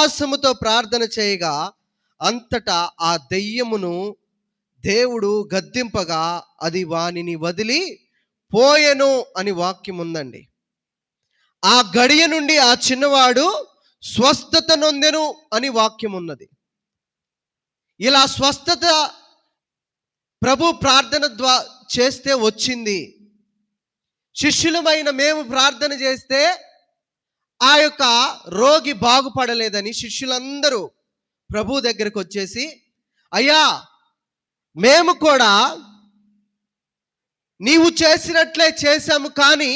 విశ్వాసముతో ప్రార్థన చేయగా అంతటా ఆ దెయ్యమును దేవుడు గద్దింపగా అది వానిని వదిలి పోయెను అని వాక్యం ఉందండి. ఆ గడియ నుండి ఆ చిన్నవాడు స్వస్థత నొందెను అని వాక్యం ఉన్నది. ఇలా స్వస్థత ప్రభు ప్రార్థన చేస్తే వచ్చింది. శిష్యులమైన మేము ప్రార్థన చేస్తే ఆ యొక్క రోగి బాగుపడలేదని శిష్యులందరూ ప్రభు దగ్గరకు వచ్చేసి, అయ్యా మేము కూడా నీవు చేసినట్లే చేశాము, కానీ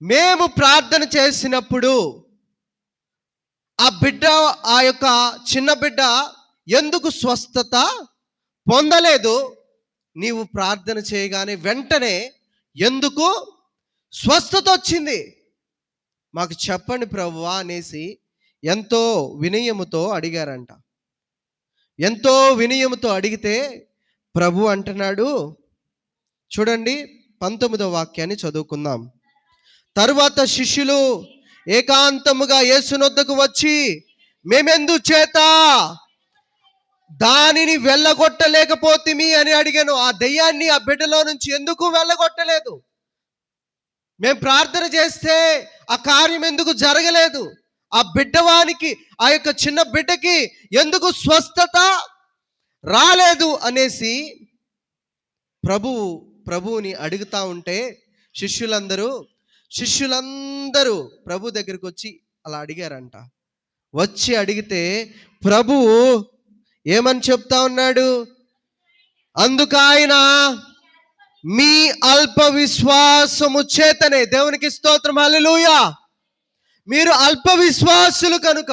మేము ప్రార్థన చేసినప్పుడు ఆ యొక్క చిన్న బిడ్డ ఎందుకు స్వస్థత పొందలేదు? నీవు ప్రార్థన చేయగానే వెంటనే ఎందుకు స్వస్థత వచ్చింది? మాకు చెప్పండి ప్రభువా అనేసి ఎంతో వినయముతో అడిగారంట. ఎంతో వినయముతో అడిగితే ప్రభు అంటున్నాడు, చూడండి 19వ వాక్యాన్ని చదువుకుందాం. తరువాత శిష్యులు ఏకాంతముగా యేసునొద్దకు వచ్చి, మేమెందు చేత దానిని వెళ్ళగొట్టలేకపోతిమి అని అడిగాను. ఆ దెయ్యాన్ని ఆ బిడ్డలో నుంచి ఎందుకు వెళ్ళగొట్టలేదు? మేము ప్రార్థన చేస్తే ఆ కార్యం ఎందుకు జరగలేదు? ఆ బిడ్డవానికి, ఆ యొక్క చిన్న బిడ్డకి ఎందుకు స్వస్థత రాలేదు అనేసి ప్రభువుని అడుగుతా ఉంటే శిష్యులందరూ ప్రభు దగ్గరికి వచ్చి అలా అడిగారంట. వచ్చి అడిగితే ప్రభువు ఏమని చెప్తా ఉన్నాడు? అందుకు ఆయన మీ అల్ప విశ్వాసము చేతనే, దేవునికి స్తోత్రం, హల్లెలూయా, మీరు అల్ప విశ్వాసులు కనుక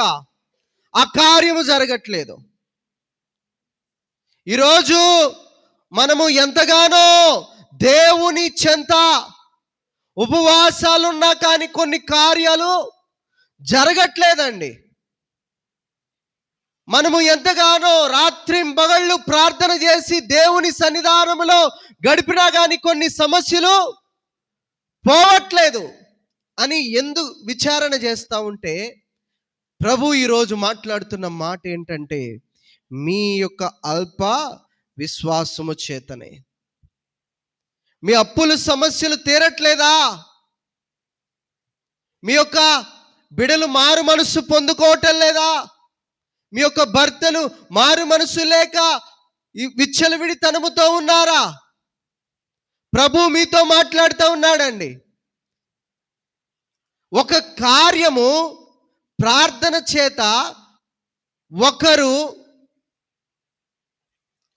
ఆ కార్యము జరగట్లేదు. ఈరోజు మనము ఎంతగానో దేవుని చెంత ఉపవాసాలున్నా కానీ కొన్ని కార్యాలు జరగట్లేదండి. మనము ఎంతగానో రాత్రింబగళ్ళు ప్రార్థన చేసి దేవుని సన్నిధానములో గడిపినా కానీ కొన్ని సమస్యలు పోవట్లేదు అని ఎందుకు విచారణ చేస్తూ ఉంటే ప్రభు ఈరోజు మాట్లాడుతున్న మాట ఏంటంటే, మీ యొక్క అల్ప విశ్వాసము చేతనే. మీ అప్పుల సమస్యలు తీరట్లేదా? మీ యొక్క బిడలు మారు మనసు పొందుకోవటం లేదా? మీ యొక్క భర్తలు మారు మనసు లేక విచ్చలవిడితనముతో ఉన్నారా? ప్రభు మీతో మాట్లాడుతూ ఉన్నాడండి. ఒక కార్యము ప్రార్థన చేత ఒకరు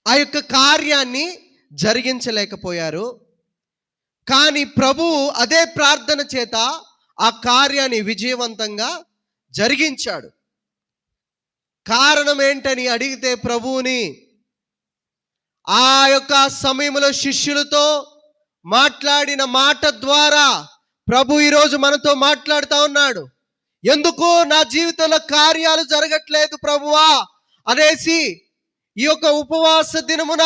ఆ యొక్క కార్యాన్ని జరిగించలేకపోయారు, కానీ ప్రభువు అదే ప్రార్థన చేత ఆ కార్యాన్ని విజయవంతంగా జరిగించాడు. కారణం ఏంటని అడిగితే ప్రభువుని ఆ యొక్క సమయంలో శిష్యులతో మాట్లాడిన మాట ద్వారా ప్రభు ఈరోజు మనతో మాట్లాడుతూ ఉన్నాడు. ఎందుకు నా జీవితంలో కార్యాలు జరగట్లేదు ప్రభువా అనేసి ఈ యొక్క ఉపవాస దినమున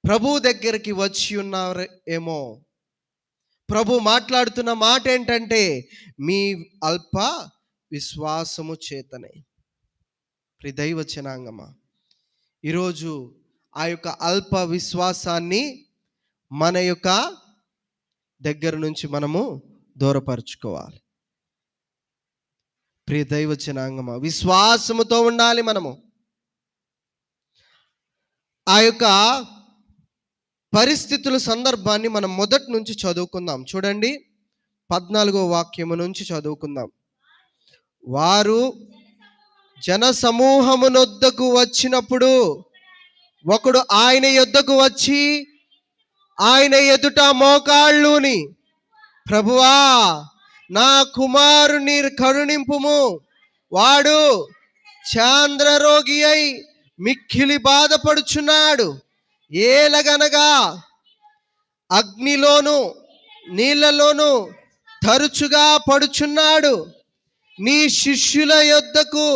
ప్రభు దగ్గరికి వచ్చి ఉన్నారు ఏమో. ప్రభు మాట్లాడుతున్న మాట ఏంటంటే, మీ అల్ప విశ్వాసము చేతనే. దైవ జనాంగమా, ఈరోజు ఆ యొక్క అల్ప విశ్వాసాన్ని మన యొక్క దగ్గర నుంచి మనము దూరపరుచుకోవాలి. ప్రియ దైవ జనాంగమా, విశ్వాసముతో ఉండాలి మనము. ఆ యొక్క పరిస్థితుల సందర్భాన్ని మనం మొదటి నుంచి చదువుకుందాం. చూడండి 14వ వాక్యము నుంచి చదువుకుందాం. వారు జన సమూహమునొద్దకు వచ్చినప్పుడు ఒకడు ఆయన యొద్దకు వచ్చి ఆయన ఎదుట మోకాళ్ళుని, ప్రభువా నా కుమారుని కరుణింపుము, వాడు చాంద్రరోగి అయి మిక్కిలి బాధపడుచున్నాడు, ఏలగనగా అగ్నిలోను నీళ్లలోను తరచుగా పడుచున్నాడు. నీ శిష్యుల యొద్దకు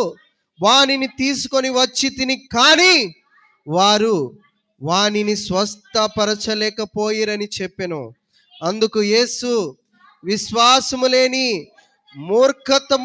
వానిని తీసుకొని వచ్చి తిని, కానీ వారు వానిని స్వస్థపరచలేకపోయిరని చెప్పెను. అందుకు యేసు, విశ్వాసము లేని మూర్ఖతరం